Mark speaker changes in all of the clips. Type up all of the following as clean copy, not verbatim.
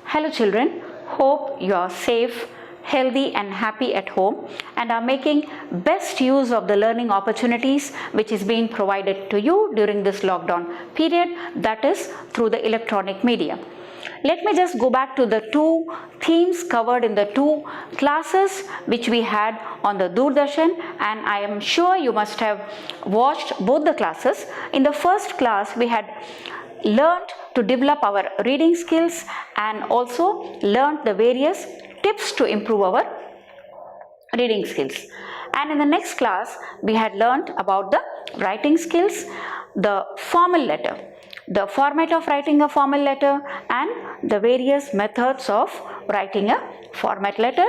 Speaker 1: Hello children, hope you are safe, healthy and happy at home and are making best use of the learning opportunities which is being provided to you during this lockdown period, that is through the electronic media. Let me just go back to the two themes covered in the two classes which we had on the Doordarshan, and I am sure you must have watched both the classes. In the first class we had learned to develop our reading skills and also learned the various tips to improve our reading skills. And in the next class we had learned about the writing skills, the formal letter, the format of writing a formal letter and the various methods of writing a format letter,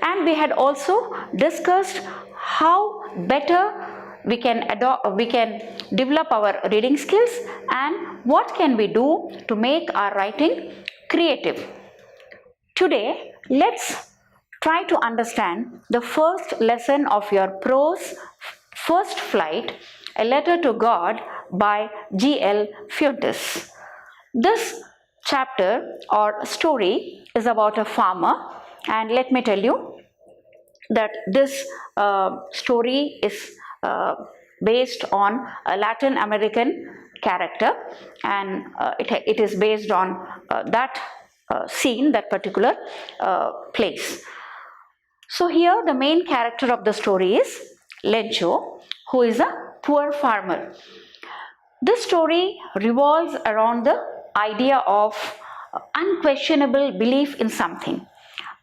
Speaker 1: and we had also discussed how better we can develop our reading skills and what can we do to make our writing creative. Today let's try to understand the first lesson of your prose First Flight, A Letter to God by G.L. Fuentes. This chapter or story is about a farmer, and let me tell you that this story is based on a Latin American character, and it is based on that scene, that particular place. So here the main character of the story is Lencho, who is a poor farmer. This story revolves around the idea of unquestionable belief in something,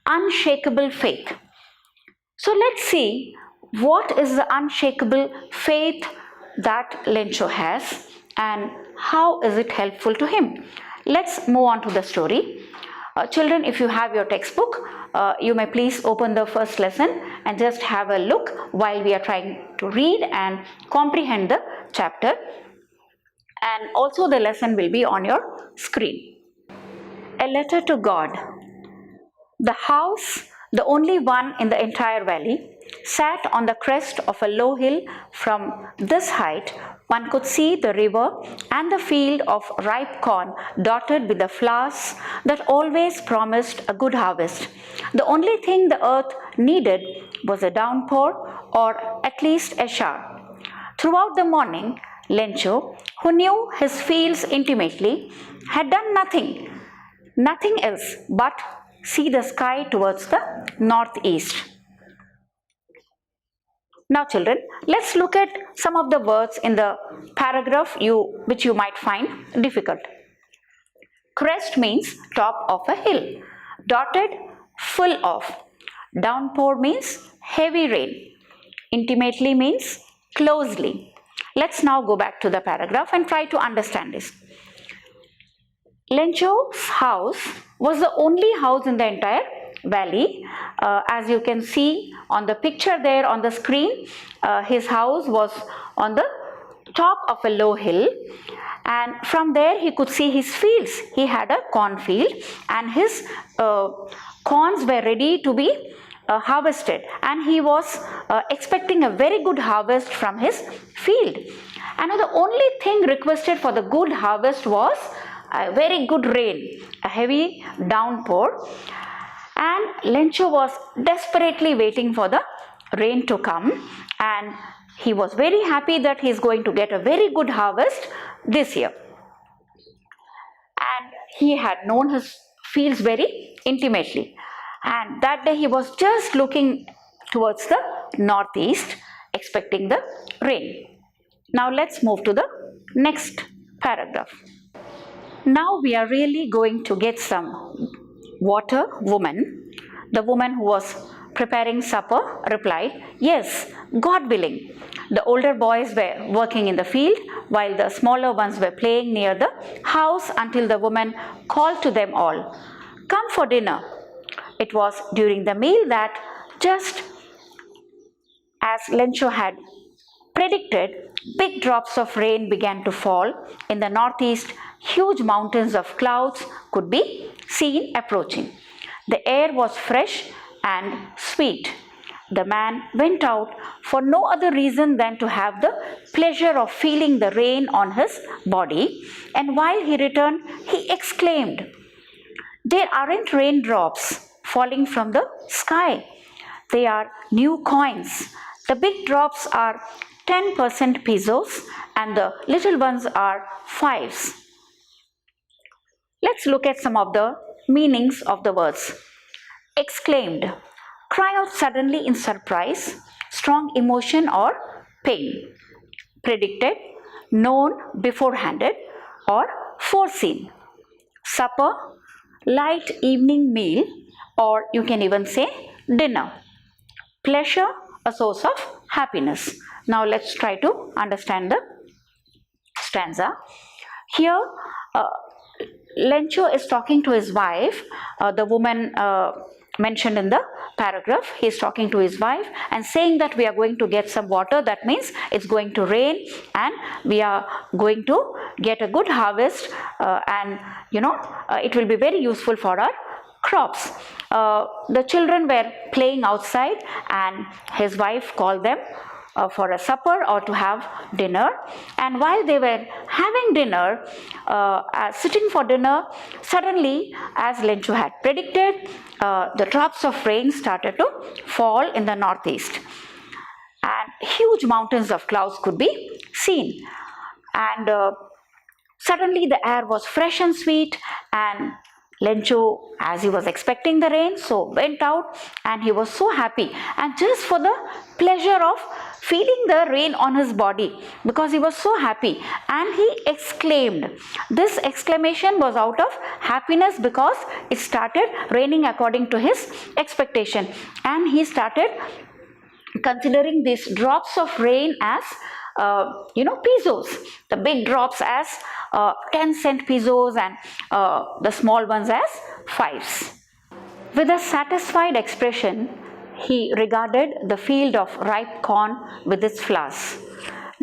Speaker 1: unshakable faith. So let's see what is the unshakable faith that Lencho has and how is it helpful to him. Let's move on to the story. Children, if you have your textbook, you may please open the first lesson and just have a look while we are trying to read and comprehend the chapter. And also the lesson will be on your screen. A letter to God. The house, the only one in the entire valley, sat on the crest of a low hill. From this height, one could see the river and the field of ripe corn dotted with the flowers that always promised a good harvest. The only thing the earth needed was a downpour, or at least a shower. Throughout the morning, Lencho, who knew his fields intimately, had done nothing else but see the sky towards the northeast. Now children, let's look at some of the words in the paragraph which you might find difficult. Crest means top of a hill. Dotted, full of. Downpour means heavy rain. Intimately means closely. Let's now go back to the paragraph and try to understand this. Lencho's house was the only house in the entire valley. As you can see on the picture there on the screen, his house was on the top of a low hill, and from there he could see his fields. He had a cornfield and his corns were ready to be harvested, and he was expecting a very good harvest from his field. And the only thing requested for the good harvest was a very good rain, a heavy downpour, and Lencho was desperately waiting for the rain to come, and he was very happy that he is going to get a very good harvest this year. And he had known his fields very intimately, and that day he was just looking towards the northeast, expecting the rain. Now let's move to the next paragraph. Now we are really going to get some water. Woman, the woman who was preparing supper, replied, "Yes, God willing." The older boys were working in the field while the smaller ones were playing near the house until the woman called to them all, "Come for dinner." It was during the meal that, just as Lencho had predicted, big drops of rain began to fall. In the northeast, huge mountains of clouds could be seen approaching. The air was fresh and sweet. The man went out for no other reason than to have the pleasure of feeling the rain on his body, and while he returned, he exclaimed, There aren't raindrops falling from the sky. They are new coins. The big drops are 10% pesos and the little ones are fives. Let's look at some of the meanings of the words. Exclaimed, cry out suddenly in surprise, strong emotion or pain. Predicted, known beforehanded or foreseen. Supper, light evening meal, or you can even say dinner. Pleasure, a source of happiness. Now let's try to understand the stanza. Here, Lencho is talking to his wife, the woman mentioned in the paragraph. He is talking to his wife and saying that we are going to get some water. That means it's going to rain and we are going to get a good harvest and it will be very useful for our crops. The children were playing outside and his wife called them for a supper or to have dinner, and while they were having dinner, sitting for dinner, suddenly, as Lencho had predicted, the drops of rain started to fall in the northeast and huge mountains of clouds could be seen, and suddenly the air was fresh and sweet, and Lencho, as he was expecting the rain, so went out and he was so happy, and just for the pleasure of feeling the rain on his body, because he was so happy, and he exclaimed. This exclamation was out of happiness because it started raining according to his expectation, and he started considering these drops of rain as pesos, the big drops as 10-cent pesos and the small ones as fives. With a satisfied expression, he regarded the field of ripe corn with its flowers,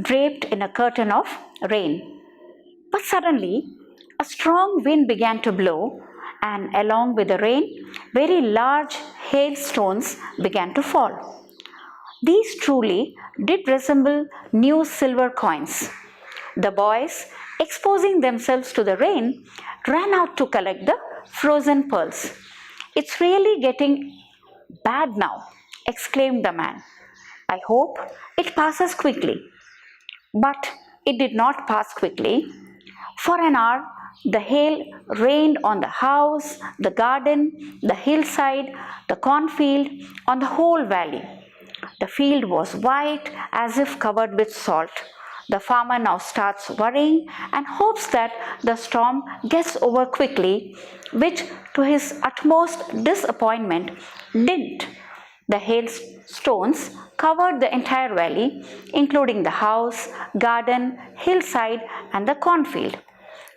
Speaker 1: draped in a curtain of rain. But suddenly, a strong wind began to blow, and along with the rain, very large hailstones began to fall. These truly did resemble new silver coins. The boys, exposing themselves to the rain, ran out to collect the frozen pearls. It's really getting bad now, exclaimed the man. I hope it passes quickly. But it did not pass quickly. For an hour, the hail rained on the house, the garden, the hillside, the cornfield, on the whole valley. The field was white as if covered with salt. The farmer now starts worrying and hopes that the storm gets over quickly, which to his utmost disappointment didn't. The hailstones covered the entire valley, including the house, garden, hillside, and the cornfield.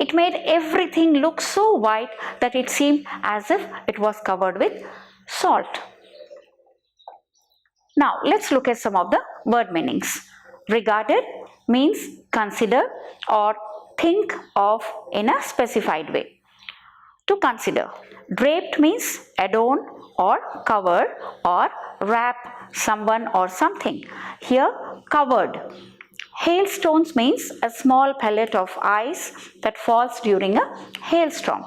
Speaker 1: It made everything look so white that it seemed as if it was covered with salt. Now, let's look at some of the word meanings. Regarded means consider or think of in a specified way. To consider. Draped means adorn or cover or wrap someone or something. Here, covered. Hailstones means a small pellet of ice that falls during a hailstorm.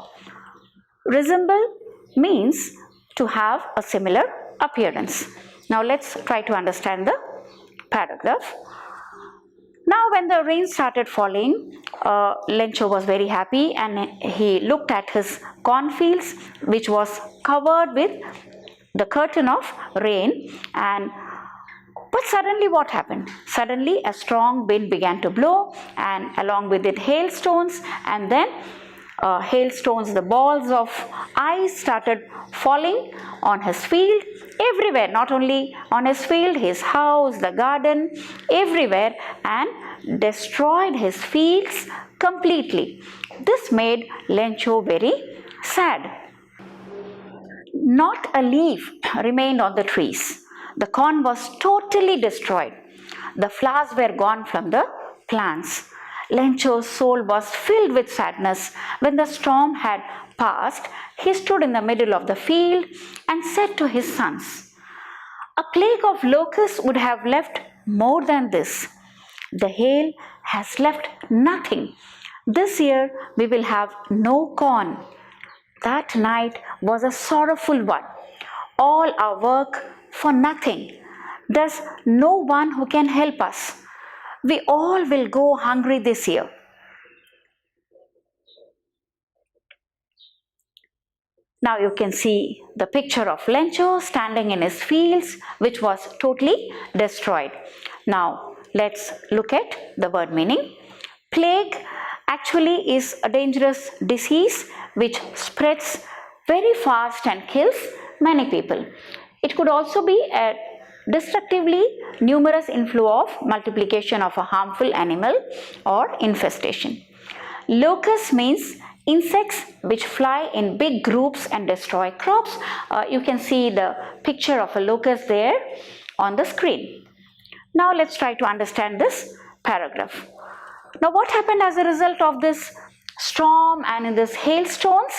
Speaker 1: Resemble means to have a similar appearance. Now let's try to understand the paragraph. Now when the rain started falling, Lencho was very happy and he looked at his cornfields, which was covered with the curtain of rain, but suddenly what happened? Suddenly a strong wind began to blow, and along with it hailstones, and then hailstones, the balls of ice started falling on his field, everywhere, not only on his field, his house, the garden, everywhere, and destroyed his fields completely. This made Lencho very sad. Not a leaf remained on the trees. The corn was totally destroyed. The flowers were gone from the plants. Lencho's soul was filled with sadness. When the storm had passed, he stood in the middle of the field and said to his sons, "A plague of locusts would have left more than this. The hail has left nothing. This year we will have no corn. That night was a sorrowful one. All our work for nothing. There's no one who can help us. We all will go hungry this year. Now you can see the picture of Lencho standing in his fields, which was totally destroyed. Now let's look at the word meaning. Plague actually is a dangerous disease which spreads very fast and kills many people. It could also be a destructively numerous inflow of multiplication of a harmful animal or infestation. Locust means insects which fly in big groups and destroy crops. You can see the picture of a locust there on the screen. Now let's try to understand this paragraph. Now what happened as a result of this storm and in this hailstones?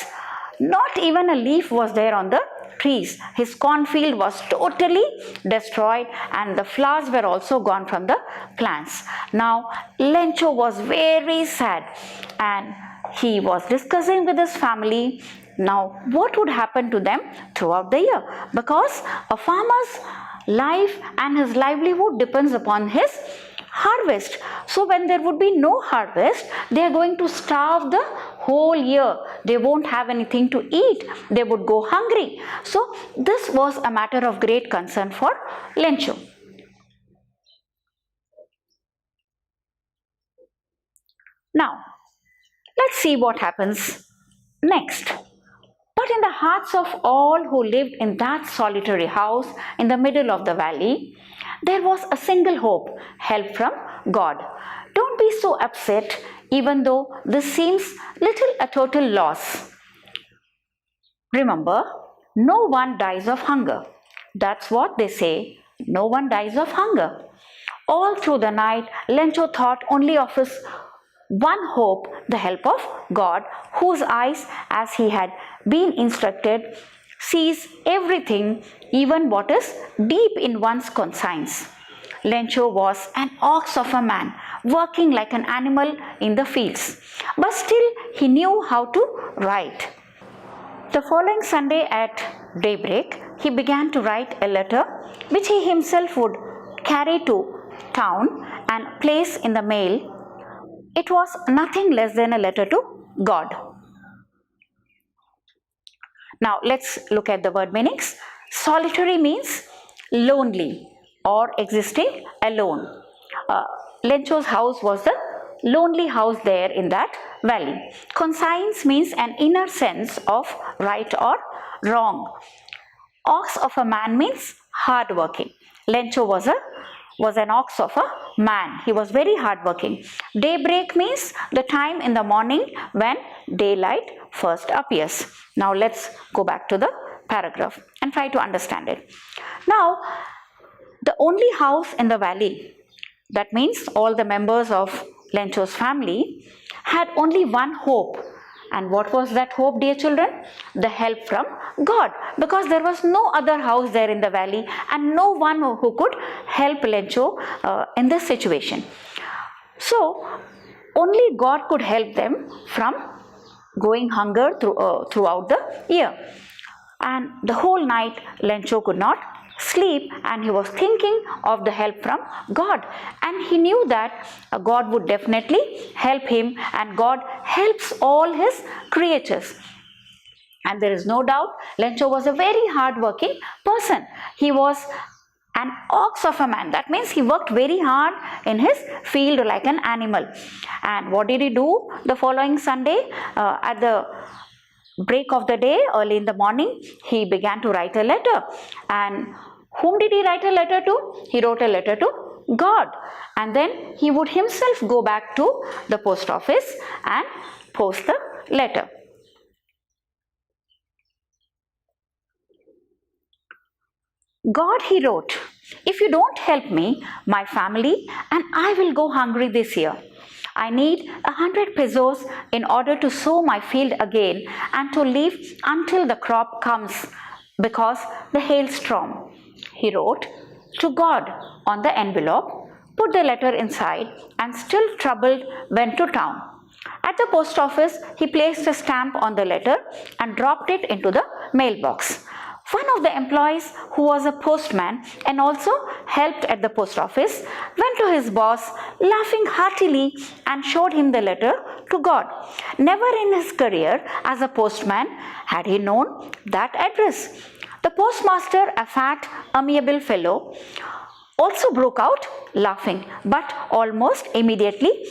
Speaker 1: Not even a leaf was there on the trees. His cornfield was totally destroyed and the flowers were also gone from the plants. Now Lencho was very sad and he was discussing with his family now what would happen to them throughout the year, because a farmer's life and his livelihood depends upon his harvest. So when there would be no harvest, they are going to starve the whole year. They won't have anything to eat. They would go hungry. So this was a matter of great concern for Lencho. Now let's see what happens next. But in the hearts of all who lived in that solitary house in the middle of the valley, there was a single hope, help from God. Don't be so upset, even though this seems little a total loss. Remember, no one dies of hunger. That's what they say, no one dies of hunger. All through the night, Lencho thought only of his one hope, the help of God, whose eyes, as he had been instructed, sees everything, even what is deep in one's conscience. Lencho was an ox of a man, working like an animal in the fields, but still he knew how to write. The following Sunday at daybreak, he began to write a letter which he himself would carry to town and place in the mail. It was nothing less than a letter to God. Now let's look at the word meanings. Solitary means lonely or existing alone. Lencho's house was the lonely house there in that valley. Conscience means an inner sense of right or wrong. Ox of a man means hardworking. Lencho was an ox of a man. He was very hardworking. Daybreak means the time in the morning when daylight first appears. Now let's go back to the paragraph and try to understand it. Now, the only house in the valley, that means all the members of Lencho's family, had only one hope. And what was that hope, dear children? The help from God, because there was no other house there in the valley and no one who could help Lencho in this situation. So only God could help them from going hunger throughout the year. And the whole night Lencho could not sleep and he was thinking of the help from God, and he knew that God would definitely help him, and God helps all his creatures. And there is no doubt Lencho was a very hard-working person. He was an ox of a man. That means he worked very hard in his field like an animal. And what did he do the following Sunday? At the break of the day, early in the morning, he began to write a letter. And whom did he write a letter to? He wrote a letter to God. And then he would himself go back to the post office and post the letter. God, he wrote, if you don't help me, my family and I will go hungry this year. I need 100 pesos in order to sow my field again and to live until the crop comes because the hailstorm. He wrote to God on the envelope, put the letter inside, and still troubled went to town. At the post office, he placed a stamp on the letter and dropped it into the mailbox. One of the employees, who was a postman and also helped at the post office, went to his boss laughing heartily and showed him the letter to God. Never in his career as a postman had he known that address. The postmaster, a fat, amiable fellow, also broke out laughing, but almost immediately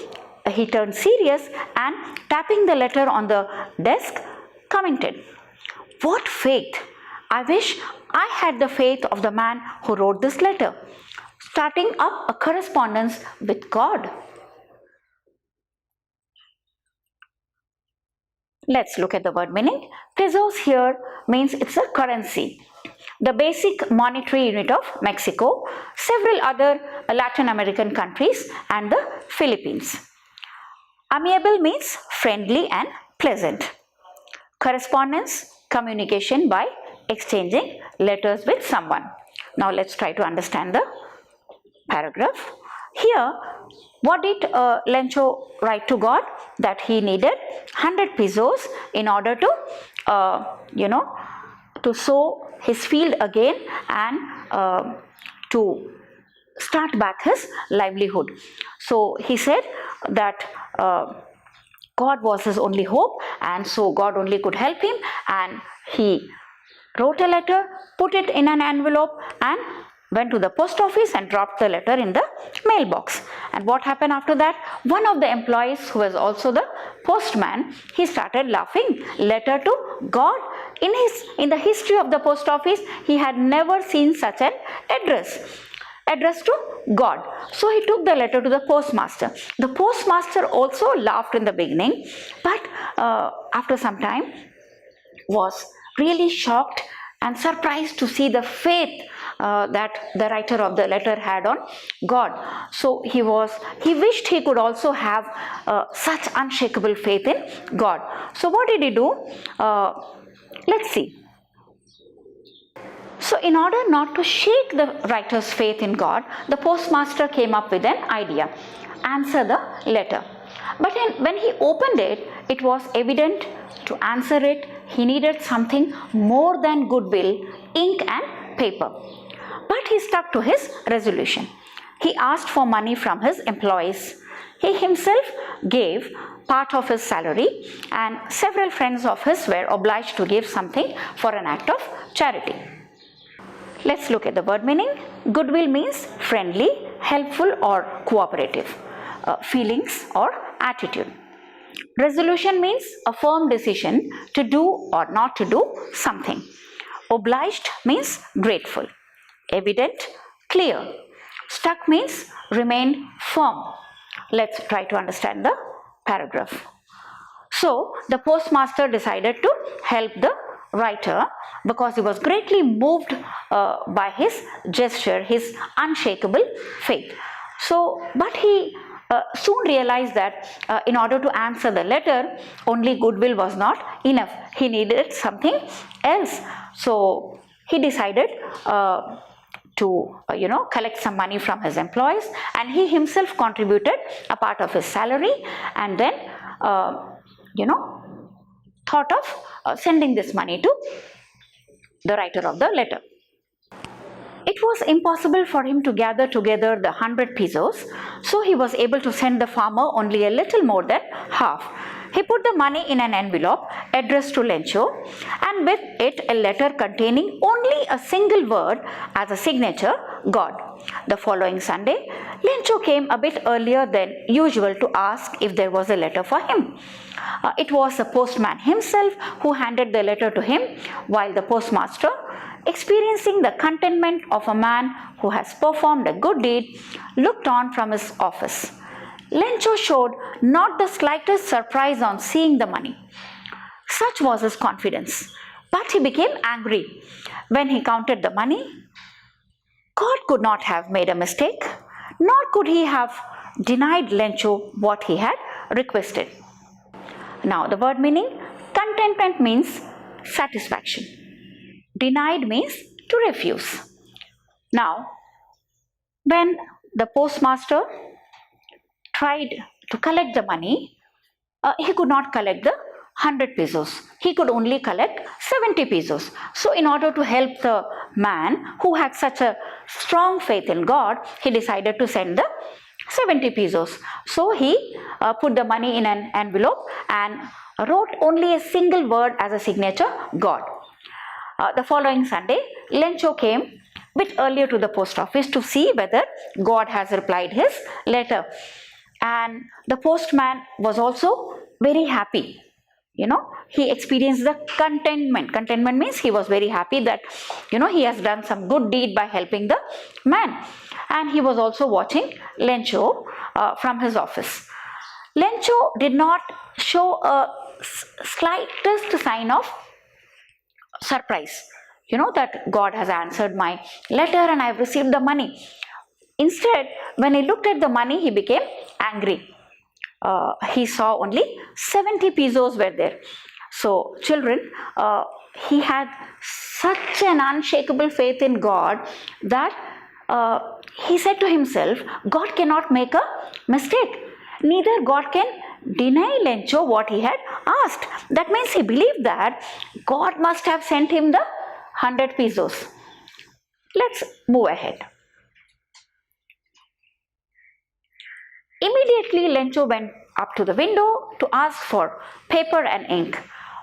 Speaker 1: he turned serious and, tapping the letter on the desk, commented, "What faith! I wish I had the faith of the man who wrote this letter, starting up a correspondence with God." Let's look at the word meaning. Pesos here means it's a currency, the basic monetary unit of Mexico, several other Latin American countries, and the Philippines. Amiable means friendly and pleasant. Correspondence, communication by exchanging letters with someone. Now let's try to understand the paragraph. Here, what did Lencho write to God? That he needed 100 pesos in order to, to sow his field again and to start back his livelihood. So he said that God was his only hope, and so God only could help him, and he wrote a letter, put it in an envelope, and went to the post office and dropped the letter in the mailbox. And what happened after that? One of the employees, who was also the postman, he started laughing. Letter to God. In the history of the post office, he had never seen such an address to God. So he took the letter to the postmaster. The postmaster also laughed in the beginning, but after some time was really shocked and surprised to see the faith that the writer of the letter had on God. So he wished he could also have such unshakable faith in God. So what did he do? Let's see. So in order not to shake the writer's faith in God, the postmaster came up with an idea: answer the letter. But when he opened it, it was evident to answer it he needed something more than goodwill, ink and paper. But he stuck to his resolution. He asked for money from his employees. He himself gave part of his salary, and several friends of his were obliged to give something for an act of charity. Let's look at the word meaning. Goodwill means friendly, helpful or cooperative. Feelings or attitude. Resolution means a firm decision to do or not to do something. Obliged means grateful. Evident, clear. Stuck means remain firm. Let's try to understand the paragraph. So the postmaster decided to help the writer because he was greatly moved by his gesture, his unshakable faith. So, but he soon realized that in order to answer the letter, only goodwill was not enough. He needed something else. So he decided to collect some money from his employees, and he himself contributed a part of his salary, and then thought of sending this money to the writer of the letter. It was impossible for him to gather together the 100 pesos, so he was able to send the farmer only a little more than half. He put the money in an envelope addressed to Lencho, and with it a letter containing only a single word as a signature, God. The following Sunday, Lencho came a bit earlier than usual to ask if there was a letter for him. It was the postman himself who handed the letter to him, while the postmaster, experiencing the contentment of a man who has performed a good deed, looked on from his office. Lencho showed not the slightest surprise on seeing the money. Such was his confidence. But he became angry when he counted the money. God could not have made a mistake, nor could he have denied Lencho what he had requested. Now the word meaning, contentment means satisfaction. Denied means to refuse. Now, when the postmaster tried to collect the money, he could not collect the 100 pesos. He could only collect 70 pesos. So in order to help the man who had such a strong faith in God, he decided to send the 70 pesos. So he put the money in an envelope and wrote only a single word as a signature, God. The following Sunday, Lencho came a bit earlier to the post office to see whether God has replied his letter. And the postman was also very happy. He experienced the contentment. Contentment means he was very happy that, he has done some good deed by helping the man. And he was also watching Lencho from his office. Lencho did not show a slightest sign of surprise, that God has answered my letter and I have received the money. Instead, when he looked at the money, he became angry. He saw only 70 pesos were there. So children, he had such an unshakable faith in God that he said to himself, God cannot make a mistake. Neither God can deny Lencho what he had asked. That means he believed that God must have sent him the 100 pesos. Let's move ahead. Immediately, Lencho went up to the window to ask for paper and ink.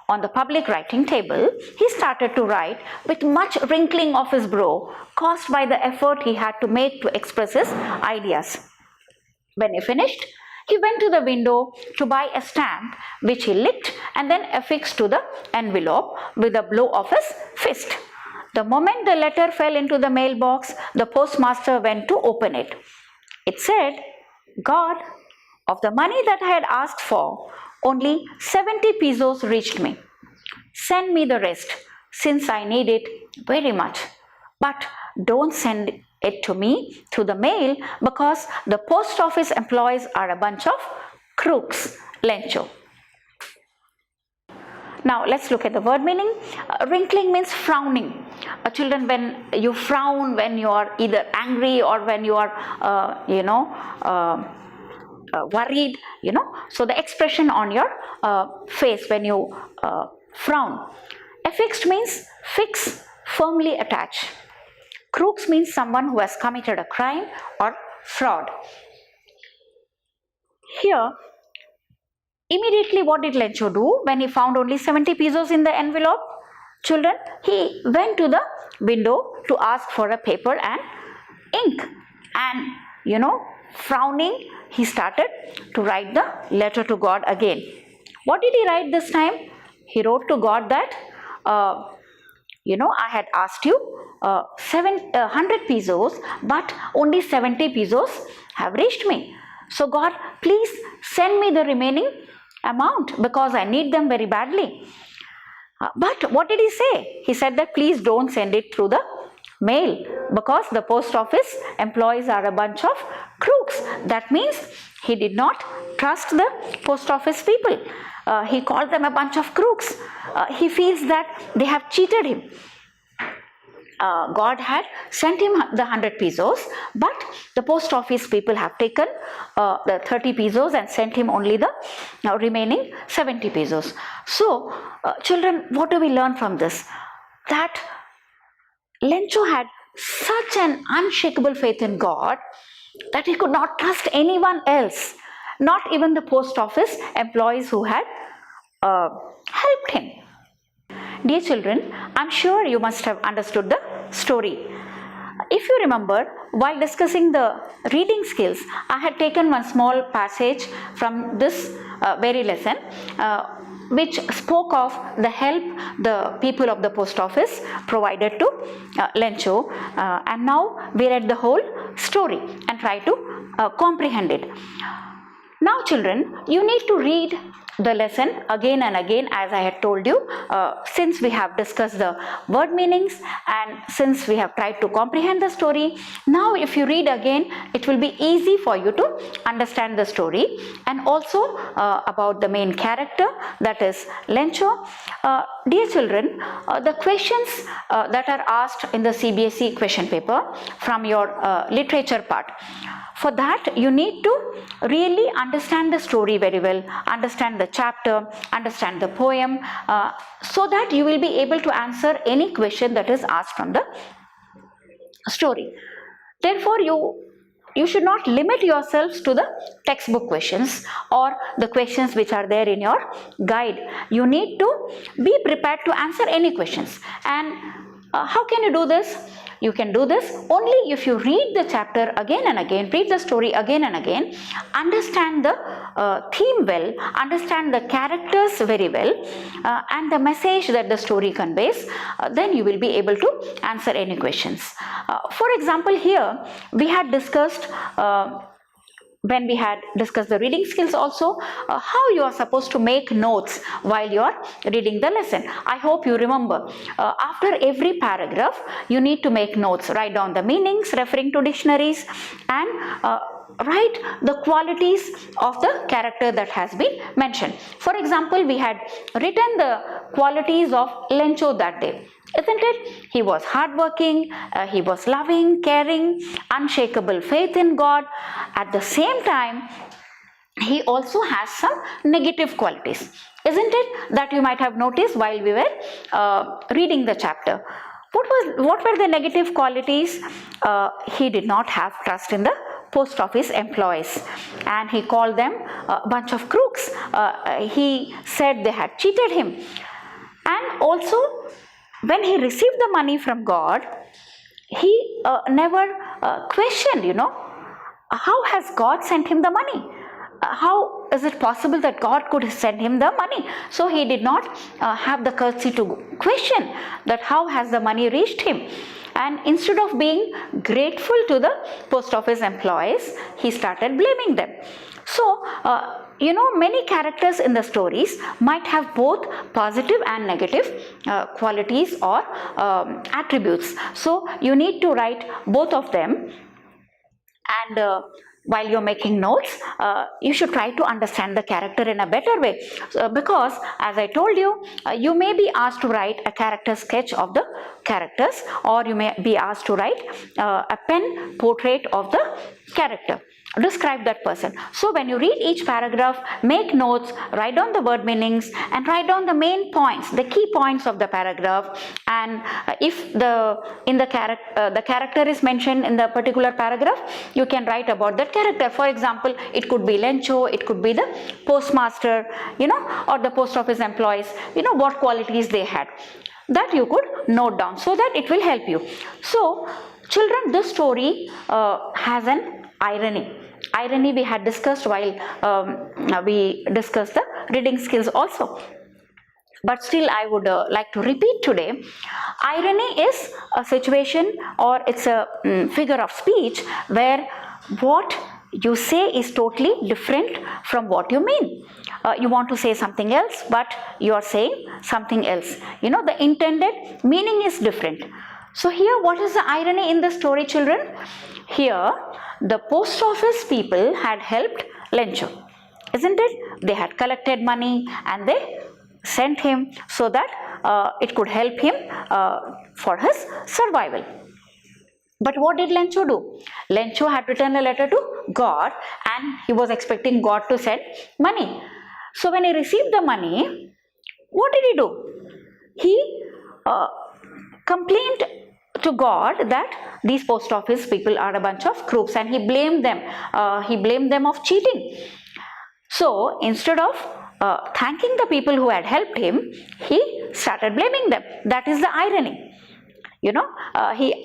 Speaker 1: On the public writing table, he started to write with much wrinkling of his brow, caused by the effort he had to make to express his ideas. When he finished, he went to the window to buy a stamp which he licked and then affixed to the envelope with a blow of his fist. The moment the letter fell into the mailbox, the postmaster went to open it. It said, God, of the money that I had asked for, only 70 pesos reached me. Send me the rest, since I need it very much. But don't send it to me through the mail, because the post office employees are a bunch of crooks. Lencho. Now let's look at the word meaning. Wrinkling means frowning. Children, when you frown, when you are either angry or when you are, worried, so the expression on your face when you frown. Affixed means fix, firmly attach. Crooks means someone who has committed a crime or fraud. Here, immediately what did Lencho do when he found only 70 pesos in the envelope? Children, he went to the window to ask for a paper and ink. And, frowning, he started to write the letter to God again. What did he write this time? He wrote to God that, I had asked you 100 pesos, but only 70 pesos have reached me. So God, please send me the remaining amount because I need them very badly. But what did he say? He said that please don't send it through the mail because the post office employees are a bunch of crooks. That means he did not trust the post office people. He called them a bunch of crooks. He feels that they have cheated him. God had sent him the 100 pesos, but the post office people have taken the 30 pesos and sent him only the remaining 70 pesos. So, children, what do we learn from this? That Lencho had such an unshakable faith in God that he could not trust anyone else, not even the post office employees who had helped him. Dear children, I'm sure you must have understood the story. If you remember, while discussing the reading skills, I had taken one small passage from this very lesson which spoke of the help the people of the post office provided to Lencho, and now we read the whole story and try to comprehend it. Now children, you need to read the lesson again and again, as I had told you, since we have discussed the word meanings and since we have tried to comprehend the story. Now if you read again, it will be easy for you to understand the story and also about the main character, that is Lencho. Dear children, the questions that are asked in the CBSE question paper from your literature part, for that you need to really understand understand the story very well, understand the chapter, understand the poem, so that you will be able to answer any question that is asked from the story. Therefore, you should not limit yourselves to the textbook questions or the questions which are there in your guide. You need to be prepared to answer any questions. And how can you do this? You can do this only if you read the chapter again and again, read the story again and again, understand the theme well, understand the characters very well, and the message that the story conveys, then you will be able to answer any questions. For example, here we had discussed when we had discussed the reading skills also, how you are supposed to make notes while you are reading the lesson. I hope you remember, after every paragraph you need to make notes, write down the meanings referring to dictionaries, and write the qualities of the character that has been mentioned. For example, we had written the qualities of Lencho that day. Isn't it? He was hardworking, he was loving, caring, unshakable faith in God. At the same time, he also has some negative qualities. Isn't it? That you might have noticed while we were reading the chapter. What were the negative qualities? He did not have trust in the post office employees, and he called them a bunch of crooks. He said they had cheated him. And also, when he received the money from God, he never questioned, how has God sent him the money? How is it possible that God could send him the money? So he did not have the courtesy to question that how has the money reached him. And instead of being grateful to the post office employees, he started blaming them. So, many characters in the stories might have both positive and negative qualities or attributes. So, you need to write both of them, and while you're making notes, you should try to understand the character in a better way, because as I told you, you may be asked to write a character sketch of the characters, or you may be asked to write a pen portrait of the character. Describe that person. So when you read each paragraph, make notes, write down the word meanings, and write down the main points, the key points of the paragraph. And if the character is mentioned in the particular paragraph, you can write about that character. For example, it could be Lencho, it could be the postmaster, or the post office employees, what qualities they had. That you could note down so that it will help you. So children, this story has an irony. Irony we had discussed while we discussed the reading skills also. But still I would like to repeat today. Irony is a situation, or it's a figure of speech where what you say is totally different from what you mean. You want to say something else, but you are saying something else. The intended meaning is different. So here, what is the irony in the story, children? Here, the post office people had helped Lencho, isn't it? They had collected money and they sent him so that it could help him for his survival. But what did Lencho do? Lencho had written a letter to God, and he was expecting God to send money. So when he received the money, what did he do? He complained to God that these post office people are a bunch of crooks, and he blamed them. He blamed them of cheating. So instead of thanking the people who had helped him, he started blaming them. That is the irony.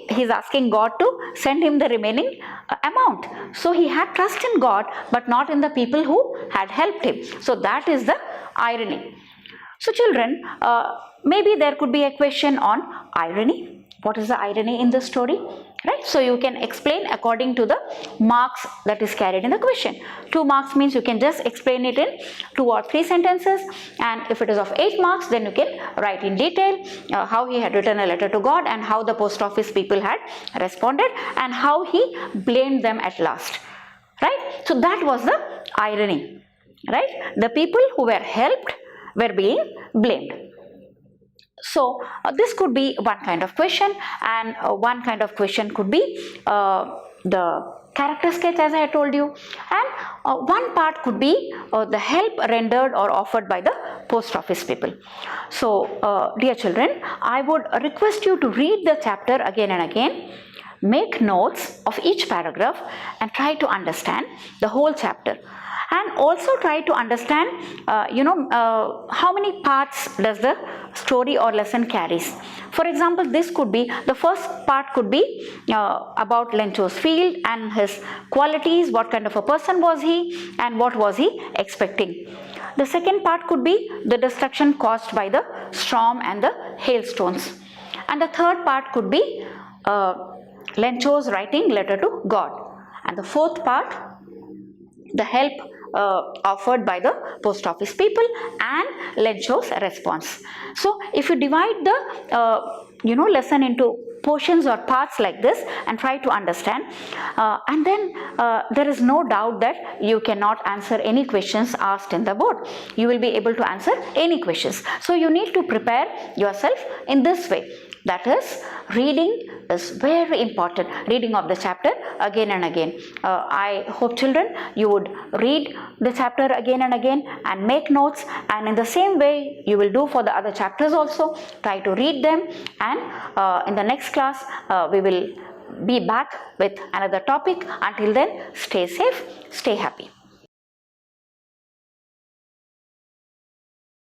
Speaker 1: He's asking God to send him the remaining amount. So he had trust in God, but not in the people who had helped him. So that is the irony. So children, maybe there could be a question on irony. What is the irony in the story? Right? So you can explain according to the marks that is carried in the question. 2 marks means you can just explain it in 2 or 3 sentences, and if it is of 8 marks, then you can write in detail how he had written a letter to God, and how the post office people had responded, and how he blamed them at last. Right? So that was the irony. Right? The people who were helped were being blamed. So this could be one kind of question, and one kind of question could be the character sketch as I had told you, and one part could be the help rendered or offered by the post office people. So dear children, I would request you to read the chapter again and again, make notes of each paragraph and try to understand the whole chapter, and also try to understand how many parts does the story or lesson carries. For example, this could be, the first part could be about Len Chosfield and his qualities, what kind of a person was he and what was he expecting. The second part could be the destruction caused by the storm and the hailstones, and the third part could be Len Cho's writing letter to God, and the fourth part, the help offered by the post office people and Len Cho's response. So if you divide the lesson into portions or parts like this and try to understand, and then there is no doubt that you cannot answer any questions asked in the board. You will be able to answer any questions. So you need to prepare yourself in this way. That is, reading is very important, reading of the chapter again and again. I hope children, you would read the chapter again and again and make notes, and in the same way you will do for the other chapters also. Try to read them, and in the next class we will be back with another topic. Until then, stay safe, stay happy.